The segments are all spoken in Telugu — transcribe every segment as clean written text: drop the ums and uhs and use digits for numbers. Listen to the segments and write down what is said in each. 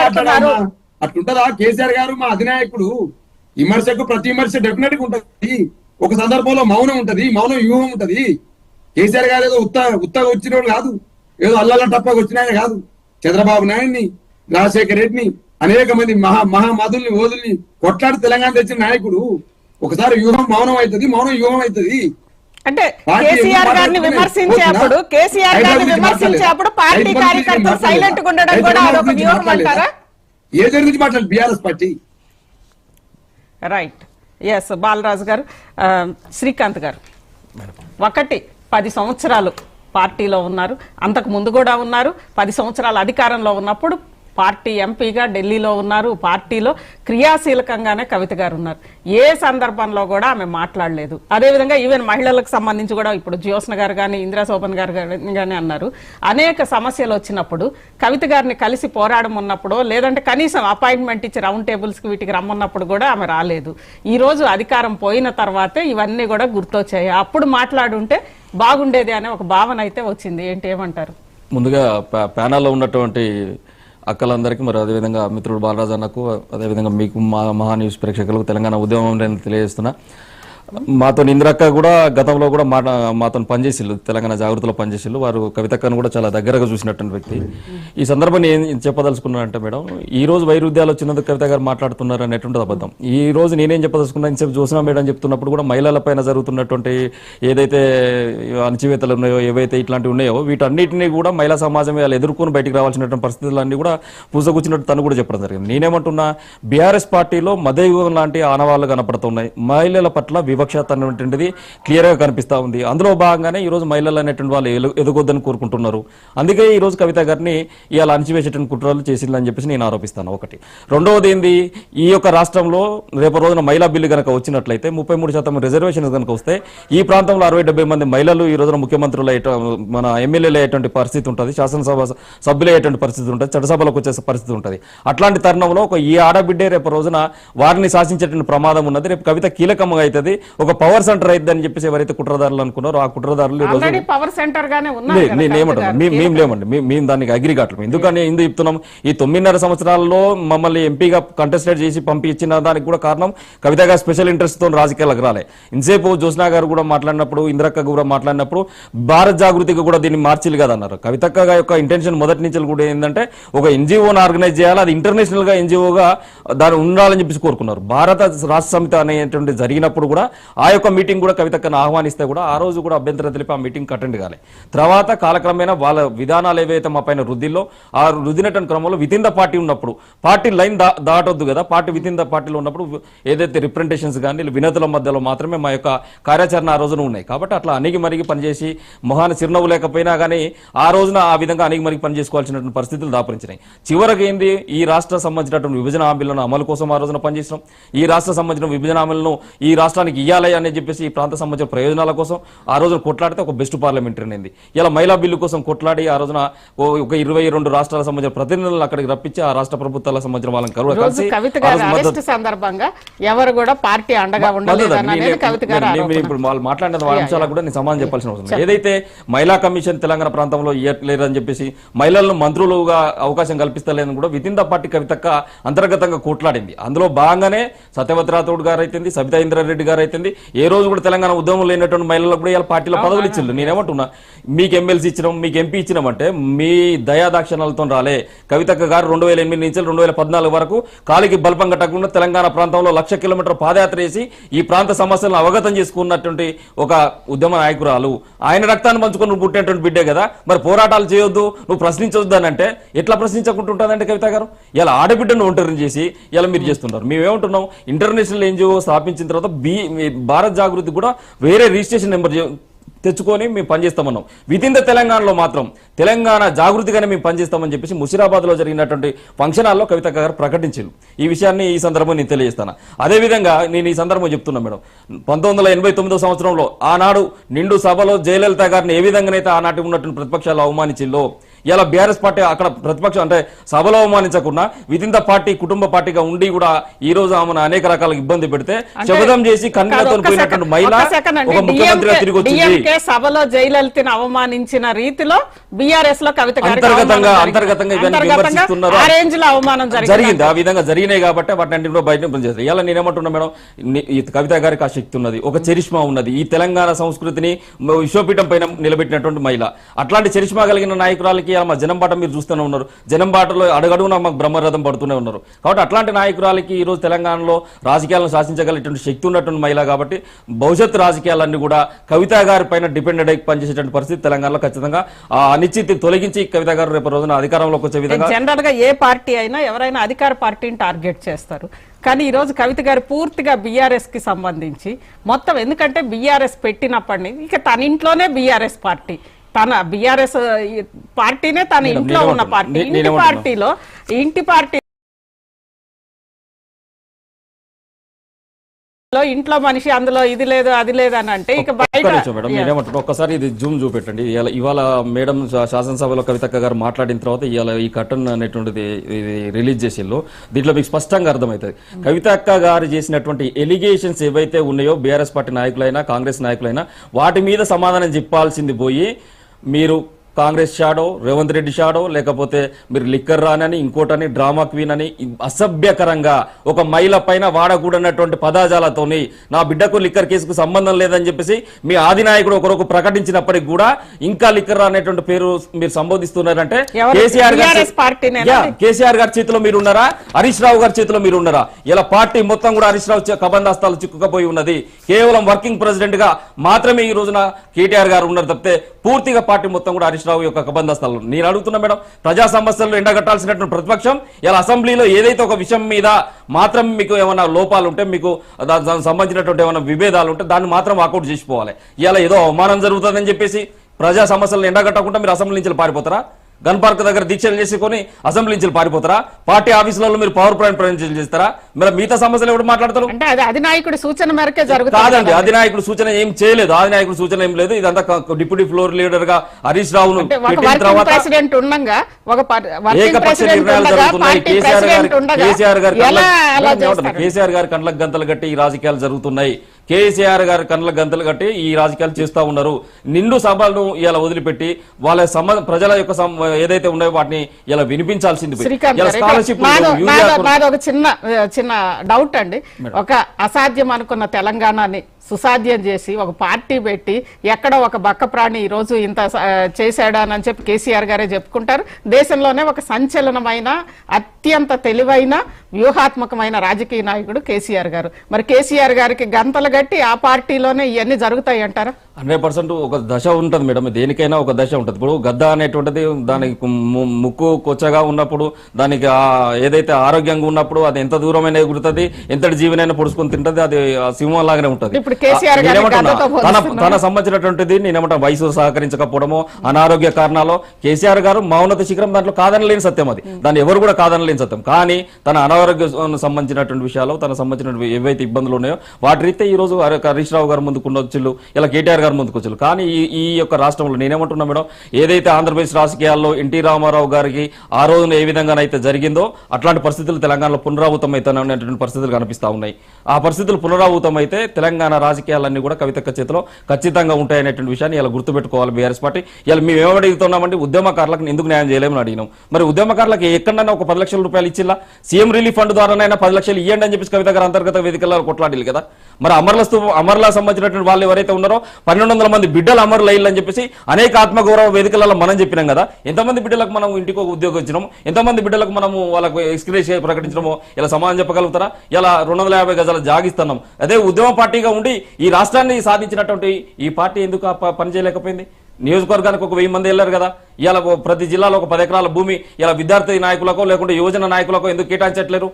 మాట్లాడుతున్నారు. అట్లుంటదా కేసీఆర్ గారు మా అధినాయకుడు? విమర్శకు ప్రతి విమర్శ డెఫినెట్ గా ఉంటది. ఒక సందర్భంలో మౌనం ఉంటది, మౌనం వ్యూహం ఉంటది. కేసీఆర్ గారు ఏదో ఉత్తగా వచ్చిన కాదు, ఏదో అల్లల టప్పగా వచ్చిన ఆయన కాదు. చంద్రబాబు నాయుడిని, రాజశేఖర రెడ్డిని, అనేక మంది మహామధుల్ని ఓదుల్ని కొట్లాడి తెలంగాణ తెచ్చిన నాయకుడు. ఒకసారి వ్యూహం మౌనం అవుతుంది, మౌనం వ్యూహం అవుతుంది. అంటే కేసీఆర్ గారిని విమర్శించేప్పుడు పార్టీ కార్యకర్తలు సైలెంట్ గా ఉండడం కూడా అదొక వ్యూహం అంటారా? ఏజెంట్ నుంచి మాట్లాడాలి BRS party. Right. S Balaraju garu. Srikanth గారు, 10 సంవత్సరాలు పార్టీలో ఉన్నారు, అంతకు ముందు కూడా ఉన్నారు. 10 సంవత్సరాలు అధికారంలో ఉన్నప్పుడు పార్టీ ఎంపీగా ఢిల్లీలో ఉన్నారు. పార్టీలో క్రియాశీలకంగానే కవిత గారు ఉన్నారు. ఏ సందర్భంలో కూడా ఆమె మాట్లాడలేదు. అదేవిధంగా ఈవెన్ మహిళలకు సంబంధించి కూడా ఇప్పుడు జ్యోత్స్న గారు కానీ ఇందిరా శోభన్ గారు కానీ అన్నారు. అనేక సమస్యలు వచ్చినప్పుడు కవిత గారిని కలిసి పోరాడం ఉన్నప్పుడు, లేదంటే కనీసం అపాయింట్మెంట్ ఇచ్చి రౌండ్ టేబుల్స్కి వీటికి రమ్మన్నప్పుడు కూడా ఆమె రాలేదు. ఈ రోజు అధికారం పోయిన తర్వాతే ఇవన్నీ కూడా గుర్తొచ్చాయి. అప్పుడు మాట్లాడుంటే బాగుండేది అనే ఒక భావన అయితే వచ్చింది. ఏంటి, ఏమంటారు? ముందుగా ప్యానల్లో ఉన్నటువంటి అక్కలందరికీ, మరి అదేవిధంగా మిత్రుడు బాలరాజు అన్నకు, అదేవిధంగా మీకు, మహా న్యూస్ ప్రేక్షకులకు తెలంగాణ ఉద్యమం నేను తెలియజేస్తున్నా. మాతో ఇందిరక్క కూడా గతంలో కూడా మాతో పనిచేసిళ్ళు, తెలంగాణ జాగృతిలో పనిచేసిళ్ళు. వారు కవితక్కను కూడా చాలా దగ్గరగా చూసినటువంటి వ్యక్తి. ఈ సందర్భాన్ని ఏం చెప్పదలుచుకున్నానంటే మేడం, ఈ రోజు వైరుధ్యాలు వచ్చినందుకు కవిత గారు మాట్లాడుతున్నారు అనేటువంటిది అబద్ధం. ఈ రోజు నేనేం చెప్పదలుచుకున్నా, ఇంతసేపు జ్యోత్స్న మేడం చెప్తున్నప్పుడు కూడా మహిళల పైన జరుగుతున్నటువంటి ఏదైతే అణచివేతలు ఉన్నాయో, ఏవైతే ఇట్లాంటివి ఉన్నాయో, వీటన్నిటినీ కూడా మహిళా సమాజం వాళ్ళు ఎదుర్కొని బయటికి రావాల్సినటువంటి పరిస్థితులన్నీ కూడా పూసగుచ్చినట్టు తను కూడా చెప్పడం జరిగింది. నేనేమంటున్నా, బీఆర్ఎస్ పార్టీలో మధ్యయుగం లాంటి ఆనవాళ్లు కనపడుతున్నాయి. మహిళల పట్ల వివక్షత అనేటువంటిది క్లియర్ గా కనిపిస్తా ఉంది. అందులో భాగంగానే ఈ రోజు మహిళలు అనేటువంటి వాళ్ళు ఎదుగొద్దని కోరుకుంటున్నారు. అందుకే ఈ రోజు కవిత గారిని ఇవాళ అణచివేసేటువంటి కుట్రలు చేసిందని చెప్పేసి నేను ఆరోపిస్తాను. ఒకటి. రెండవది ఏంది, ఈ యొక్క రాష్ట్రంలో రేపు రోజున మహిళా బిల్లు కనుక వచ్చినట్లయితే 33% రిజర్వేషన్స్ కనుక వస్తే ఈ ప్రాంతంలో 60-70 మంది మహిళలు ఈ రోజున ముఖ్యమంత్రులు మన ఎమ్మెల్యేలు అయ్యేటువంటి పరిస్థితి ఉంటుంది, శాసనసభ సభ్యులు అయ్యేటువంటి పరిస్థితి ఉంటుంది, చట్టసభలకు వచ్చే పరిస్థితి ఉంటుంది. అట్లాంటి తరుణంలో ఈ ఆడబిడ్డే రేపు రోజున వారిని శాసించేటువంటి ప్రమాదం ఉన్నది. రేపు కవిత కీలకంగా అవుతుంది, ఒక పవర్ సెంటర్ అయితే అని చెప్పేసి ఎవరైతే కుట్రదారులు అనుకున్నారో ఆ కుట్రదారులు పవర్ సెంటర్ గానే మేము లేమండి, మేము దానికి అగ్రి కావట్లేదు. ఎందుకని ఎందుకు చెప్తున్నాం, ఈ 9.5 సంవత్సరాల్లో మమ్మల్ని ఎంపీగా కంటెస్టెడ్ చేసి పంపి ఇచ్చిన దానికి కూడా కారణం కవిత గారు స్పెషల్ ఇంట్రెస్ట్ తో రాజకీయాలకు రాలే. ఇంతసేపు జ్యోత్స్న గారు కూడా మాట్లాడినప్పుడు, ఇందిరక్క కూడా మాట్లాడినప్పుడు భారత్ జాగృతిగా కూడా దీన్ని మార్చిలు కదా అన్నారు. కవితక్క యొక్క ఇంటెన్షన్ మొదటి నుంచి కూడా ఏంటంటే ఒక ఎన్జిఓని ఆర్గనైజ్ చేయాలి, అది ఇంటర్నేషనల్ గా ఎన్జిఓగా దాన్ని ఉండాలని చెప్పేసి కోరుకున్నారు. భారత రాష్ట్ర సమితి అనేటువంటి జరిగినప్పుడు కూడా ఆ యొక్క మీటింగ్ కూడా కవితక్కను ఆహ్వానిస్తే కూడా ఆ రోజు కూడా అభ్యంతరం తెలిపి ఆ మీటింగ్ అటెండ్ కాలే. తర్వాత కాలక్రమేణా వాళ్ళ విధానాలు ఏవైతే మా పైన రుద్దిల్లో ఆ రుద్దినటువంటి క్రమంలో విత్ ఇన్ ద పార్టీ ఉన్నప్పుడు, పార్టీ లైన్ దాటొద్దు కదా, పార్టీ విత్ ఇన్ ద పార్టీలో ఉన్నప్పుడు ఏదైతే రిప్రజెంటేషన్స్ కానీ వినతుల మధ్యలో మాత్రమే మా యొక్క కార్యాచరణ ఆ రోజున ఉన్నాయి. కాబట్టి అట్లా అణిగి మరిగి పనిచేసి మొహాన్ని చిరునవ్వు లేకపోయినా కానీ ఆ రోజున ఆ విధంగా అణిగి మరిగి పనిచేసుకోవాల్సినటువంటి పరిస్థితులు దాపరించినాయి. చివరికి ఏంది, ఈ రాష్ట్ర సంబంధించినటువంటి విభజన హామీలను అమలు కోసం ఆ రోజున పనిచేసినాం. ఈ రాష్ట్ర సంబంధించిన విభజన హామీలను ఈ రాష్ట్రానికి ఇయ్యాలి అని చెప్పేసి ఈ ప్రాంత సంబంధించిన ప్రయోజనాల కోసం ఆ రోజున కొట్లాడితే ఒక బెస్ట్ పార్లమెంటరీ అయింది. ఇలా మహిళా బిల్లు కోసం కొట్లాడి ఆ రోజున ఒక 22 రాష్ట్రాల సంబంధించిన ప్రతినిధులను అక్కడికి రప్పించి ఆ రాష్ట్ర ప్రభుత్వాలకు సంబంధించిన వాళ్ళని కలిసి సందర్భంగా ఎవరు కూడా పార్టీ అండగా ఇప్పుడు వాళ్ళు మాట్లాడిన అంశాలకు కూడా నేను సమాధానం చెప్పాల్సిన అవసరం. ఏదైతే మహిళా కమిషన్ తెలంగాణ ప్రాంతంలో ఇయ్యట్లేదని చెప్పేసి మహిళలను మంత్రులుగా అవకాశం కల్పిస్తలేదని కూడా విత్ ఇన్ ద పార్టీ కవితక్క అంతర్గతంగా కొట్లాడింది. అందులో భాగంగానే సత్యవతి రాథోడ్ గారు అయితే, సబితా ఇంద్రారెడ్డి గారు అయితే, ఏ రోజు కూడా తెలంగాణ ఉద్యమం లేనటువంటి మహిళలకు కూడా ఇలా పార్టీలో పదవులు ఇచ్చిండ్రు. నేనేమంటున్నా, మీకు ఎమ్మెల్సీ ఇచ్చినాం, మీకు ఎంపీ ఇచ్చినామంటే మీ దయాదాక్షణాలతో రాలే. కవితక్క గారు 2008 నుంచి 2014 వరకు కాలికి బల్పం కట్టకుండా తెలంగాణ ప్రాంతంలో 1,00,000 కిలోమీటర్ పాదయాత్ర చేసి ఈ ప్రాంత సమస్యలను అవగతం చేసుకున్నటువంటి ఒక ఉద్యమ నాయకురాలు. ఆయన రక్తాన్ని పంచుకొని నువ్వు పుట్టినటువంటి బిడ్డే కదా, మరి పోరాటాలు చేయొద్దు, నువ్వు ప్రశ్నించొద్దు అని అంటే ఎట్లా ప్రశ్నించకుంటుంటుందంటే కవిత గారు? ఇలా ఆడబిడ్డను ఒంటరిని చేసి ఇలా మీరు చేస్తున్నారు. మేమేమంటున్నాం, ఇంటర్నేషనల్ ఎన్జిఓ స్థాపించిన తర్వాత భారత్ జాగృతి కూడా వేరే రిజిస్ట్రేషన్ నెంబర్ తెచ్చుకొని మేము పనిచేస్తామన్నాం. విత్ ఇన్ ద తెలంగాణలో మాత్రం తెలంగాణ జాగృతిగానే మేము పనిచేస్తామని చెప్పేసి ముషిరాబాద్ లో జరిగినటువంటి ఫంక్షన్ హాల్లో కవిత గారు ప్రకటించారు. ఈ విషయాన్ని ఈ సందర్భంగా నేను తెలియజేస్తాను. అదేవిధంగా నేను ఈ సందర్భంగా చెప్తున్నా మేడం, 1989 సంవత్సరంలో ఆనాడు నిండు సభలో జయలలిత గారిని ఏ విధంగానైతే ఆనాటి ఉన్నటువంటి ప్రతిపక్షాలు అవమానించిందో ఇలా బీఆర్ఎస్ పార్టీ అక్కడ ప్రతిపక్షం అంటే సభలో అవమానించకుండా వితిన్ ద పార్టీ కుటుంబ పార్టీగా ఉండి కూడా ఈ రోజు ఆమెను అనేక రకాల ఇబ్బంది పెడితే శబదం చేసి కన్నీళ్లతో పోయినటువంటి మహిళ ఒక ముఖ్యమంత్రిగా తిరిగి వచ్చింది. సభలో జయలలితని అవమానించిన రీతిలో బీఆర్ఎస్ లో కవిత అంతర్గతంగా ఇవన్నీ విమర్శిస్తున్నారు. ఆ రేంజ్ లో అవమానం జరిగింది, ఆ విధంగా జరిగినాయి కాబట్టి వాటిని బయట పనిచేస్తారు. ఇలా నేనేమంటున్నా మేడం, ఈ కవిత గారికి ఆ శక్తి ఉన్నది, ఒక చరిష్మా ఉన్నది, ఈ తెలంగాణ సంస్కృతిని విశ్వపీఠం పైన నిలబెట్టినటువంటి మహిళ. అట్లాంటి చరిష్మా కలిగిన నాయకురాలకి మా జనం బాట మీరు చూస్తూనే ఉన్నారు, జనం బాటలో అడుగడుగునా మాకు బ్రహ్మరథం పడుతూనే ఉన్నారు. కాబట్టి అట్లాంటి నాయకురాలకి ఈ రోజు తెలంగాణలో రాజకీయాలను శాసించగలిగినటువంటి శక్తి ఉన్నటువంటి మహిళ. కాబట్టి భవిష్యత్తు రాజకీయాలన్నీ కూడా కవిత గారి పైన డిపెండెడ్ అయి పనిచేసేటువంటి పరిస్థితి తెలంగాణలో ఖచ్చితంగా ఆ అనిశ్చితి తొలగించి కవిత గారు రేపు రోజున అధికారంలోకి వచ్చే విధంగా. జనరల్ గా ఏ పార్టీ అయినా ఎవరైనా అధికార పార్టీని టార్గెట్ చేస్తారు, కానీ ఈ రోజు కవిత గారు పూర్తిగా బీఆర్ఎస్ కి సంబంధించి మొత్తం, ఎందుకంటే బీఆర్ఎస్ పెట్టినప్పటి నుంచి ఇక తన ఇంట్లోనే బీఆర్ఎస్ పార్టీ, తన బీఆర్ఎస్ పార్టీనే తన ఇంట్లో ఉన్న పార్టీ, ఇంటి పార్టీ ఇంట్లో మనిషి అందులో ఇది లేదు అది లేదు అని అంటే ఇక బయట. మేడం నేనేమంటున్నా, ఒక్కసారి ఇది జూమ్ చూపెట్టండి. ఇవాళ మేడం శాసనసభలో కవితక్క గారు మాట్లాడిన తర్వాత ఇవాళ ఈ కటన్ అనేటువంటిది రిలీజ్ చేసిల్లో దీంట్లో మీకు స్పష్టంగా అర్థమవుతుంది. కవితక్క గారు చేసినటువంటి ఎలిగేషన్స్ ఏవైతే ఉన్నాయో బీఆర్ఎస్ పార్టీ నాయకులైనా కాంగ్రెస్ నాయకులైనా వాటి మీద సమాధానం చెప్పాల్సింది పోయి మీరు కాంగ్రెస్ షాడో, రేవంత్ రెడ్డి షాడో, లేకపోతే మీరు లిక్కర్ రానని ఇంకోటని డ్రామా క్వీన్ అని అసభ్యకరంగా ఒక మహిళ పైన వాడకూడనటువంటి పదాజాలతోని నా బిడ్డకు లిక్కర్ కేసుకు సంబంధం లేదని చెప్పేసి మీ ఆదినాయకుడు ఒకరొక ప్రకటించినప్పటికీ కూడా ఇంకా లిక్కర్ అనేటువంటి పేరు మీరు సంబోధిస్తున్నారంటే కేసీఆర్ గారి చేతిలో మీరు ఉన్నారా, హరీష్ రావు గారి చేతిలో మీరు ఉన్నారా? ఇలా పార్టీ మొత్తం కూడా హరీష్ రావు కబందాస్తాలు చిక్కుకపోయి ఉన్నది. కేవలం వర్కింగ్ ప్రెసిడెంట్ గా మాత్రమే ఈ రోజున కేటీఆర్ గారు ఉన్నారు తప్పితే పూర్తిగా పార్టీ మొత్తం కూడా హరీష్ రావు యొక్క కబంధస్థాలు. నేను అడుగుతున్నా మేడం, ప్రజా సమస్యల్లో ఎండగట్టాల్సినటువంటి ప్రతిపక్షం ఇలా అసెంబ్లీలో ఏదైతే ఒక విషయం మీద మాత్రం మీకు ఏమైనా లోపాలు ఉంటే, మీకు దానికి సంబంధించినటువంటి ఏమైనా విభేదాలు ఉంటే దాన్ని మాత్రం వాకౌట్ చేసిపోవాలి. ఇలా ఏదో అవమానం జరుగుతుందని చెప్పేసి ప్రజా సమస్యలను ఎండగట్టకుండా మీరు అసెంబ్లీ నుంచి పారిపోతారా? గన్ పార్క్ దగ్గర దీక్షలు చేసుకుని అసెంబ్లీ నుంచి పారిపోతారా? పార్టీ ఆఫీసులలో మీరు పవర్ పాయింట్ ప్రజెంటేషన్ చేస్తారా? మరి మిగతా సమస్యలు ఎవరు మాట్లాడతారు? అంటే అది అధినాయకుడి సూచన మేరకే జరుగుతుంది. కాదండి, అధినాయకుడు సూచన ఏం చేయలేదు, అధినాయకుడు సూచన ఏం లేదు. ఇదంతా డిప్యూటీ ఫ్లోర్ లీడర్ గా హరీష్ రావును పెట్టిన తర్వాత ఏకపక్ష నిర్ణయాలు జరుగుతున్నాయి. కేసీఆర్ గారి కండ్లకు గంతలు కట్టి ఈ రాజకీయాలు జరుగుతున్నాయి. కేసీఆర్ గారి కళ్ళ గంతలు కట్టి ఈ రాజకీయాలు చేస్తా ఉన్నారు. నిండు సభలను ఇలా వదిలిపెట్టి వాళ్ళ ప్రజల యొక్క ఏదైతే ఉన్నాయో వాటిని ఇలా వినిపించాల్సింది. ఒక చిన్న డౌట్ అండి, ఒక అసాధ్యం అనుకున్న తెలంగాణని సుసాధ్యం చేసి ఒక పార్టీ పెట్టి ఎక్కడ ఒక బక్క ప్రాణి ఈ రోజు ఇంత చేశాడని చెప్పి కేసీఆర్ గారే చెప్పుకుంటారు. దేశంలోనే ఒక సంచలనమైన అత్యంత తెలివైన వ్యూహాత్మకమైన రాజకీయ నాయకుడు కేసీఆర్ గారు. మరి కేసీఆర్ గారికి గంతలు గట్టి ఆ పార్టీలోనే ఇవన్నీ జరుగుతాయి అంటారా? 100% ఒక దశ ఉంటుంది మేడం, దేనికైనా ఒక దశ ఉంటుంది. ఇప్పుడు గద్ద అనేటువంటిది దానికి ముక్కు కొచ్చగా ఉన్నప్పుడు, దానికి ఏదైతే ఆరోగ్యంగా ఉన్నప్పుడు అది ఎంత దూరమైనా ఎగురుతుంది, ఎంతటి జీవనైనా పొడుచుకొని తింటది, అది సింహం లాగానే ఉంటుంది. తన సంబంధించినటువంటిది నేనేమంటా వయసు సహకరించకపోవడమో అనారోగ్య కారణాలు కేసీఆర్ గారు మౌనత శిఖరం దాంట్లో కాదనలేని సత్యం, అది దాన్ని ఎవరు కూడా కాదనలేని సత్యం. కానీ తన అనారోగ్యం సంబంధించినటువంటి విషయాలు, తన సంబంధించినటువంటి ఏవైతే ఇబ్బందులు ఉన్నాయో వాటి రీతే ఈ రోజు హరీష్ రావు గారు ముందుకున్నొచ్చు, ఇలా కేటీఆర్ గారు ముందుకు వచ్చారు. కానీ ఈ యొక్క రాష్ట్రంలో నేనేమంటున్నా మేడం, ఏదైతే ఆంధ్రప్రదేశ్ రాజకీయాల్లో ఎన్టీ రామారావు గారికి ఆ రోజున ఏ విధంగానైతే జరిగిందో అట్లాంటి పరిస్థితులు తెలంగాణలో పునరావృతం అవుతాననేటువంటి పరిస్థితులు కనిపిస్తా ఉన్నాయి. ఆ పరిస్థితులు పునరావృతం అయితే తెలంగాణ రాజకీయాలన్నీ కూడా కవితక్క చేతిలో ఖచ్చితంగా ఉంటాయనేటువంటి విషయాన్ని ఇలా గుర్తుపెట్టుకోవాలి బీఆర్ఎస్ పార్టీ. ఇలా మేము ఏమడుగుతున్నామంటే ఉద్యమకారులకు ఎందుకు న్యాయం చేయలేమని అడిగినాం. మరి ఉద్యమకారులకు ఎక్కడైనా ఒక 10 లక్షల రూపాయలు ఇచ్చిలా, సీఎం రిలీఫ్ ఫండ్ ద్వారానైనా 10 లక్షలు ఇవ్వండి అని చెప్పి కవిత గారు అంతర్గత వేదికల్లో కొట్లాడాలి కదా. మరి అమర్లా సంబంధించినటువంటి వాళ్ళు ఎవరైతే ఉన్నారో 1200 మంది బిడ్డలు అమరులు అయ్యాలని చెప్పేసి అనేక ఆత్మగౌరవ వేదికలలో మనం చెప్పినాం కదా. ఎంతమంది బిడ్డలకు మనం ఇంటికి ఒక ఉద్యోగం ఇచ్చినాము, ఎంతమంది బిడ్డలకు మనము వాళ్ళకు ఎక్స్గ్రేషియా ప్రకటించడమో ఇలా సమాధానం చెప్పగలుగుతారా? ఇలా 250 గజాలు జాగిస్తున్నాం. అదే ఉద్యమ పార్టీగా ఉండి ఈ రాష్ట్రాన్ని సాధించినటువంటి ఈ పార్టీ ఎందుకు పని చేయలేకపోయింది? నియోజకవర్గానికి ఒక 1000 మంది వెళ్ళారు కదా. ఇలా ప్రతి జిల్లాలో ఒక 10 ఎకరాల భూమి ఇలా విద్యార్థి నాయకులకో లేకుంటే యువజన నాయకులకో ఎందుకు కేటాయించట్లేరు?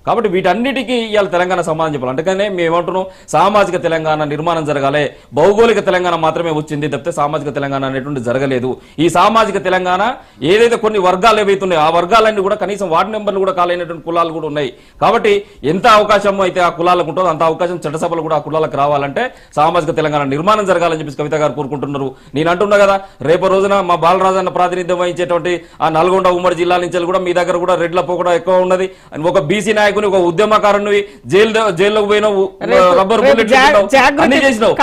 కాబట్టి వీటన్నిటికీ ఇవాళ తెలంగాణ సమాధానం చెప్పాలి. అందుకనే మేము ఏమంటున్నాం, సామాజిక తెలంగాణ నిర్మాణం జరగాలి, భౌగోళిక తెలంగాణ మాత్రమే వచ్చింది తప్పితే సామాజిక తెలంగాణ అనేటువంటి జరగలేదు. ఈ సామాజిక తెలంగాణ ఏదైతే కొన్ని వర్గాలు ఏవైతున్నాయో ఆ వర్గాలన్నీ కూడా కనీసం వార్డు మెంబర్లు కూడా కాలైనటువంటి కులాలు కూడా ఉన్నాయి. కాబట్టి ఎంత అవకాశం అయితే ఆ కులాలకు ఉంటుందో అంత అవకాశం చట్టసభలు కూడా ఆ కులాలకు రావాలంటే సామాజిక తెలంగాణ నిర్మాణం జరగాలని చెప్పి కవిత గారు కోరుకుంటున్నారు. నేను అంటున్నా కదా, రేపు రోజున మా బాలరాజన్న ప్రాతినిధ్యం వహించేటువంటి ఆ నల్గొండ ఉమ్మడి జిల్లాల నుంచి కూడా మీ దగ్గర కూడా రెడ్ల పోకడ ఎక్కువ ఉన్నది. ఒక బీసీ నాయకుని, ఒక ఉద్యమకారుని జైల్లోకి పోయిన రబ్బర్ బుల్లెట్ అన్ని చేసినావు.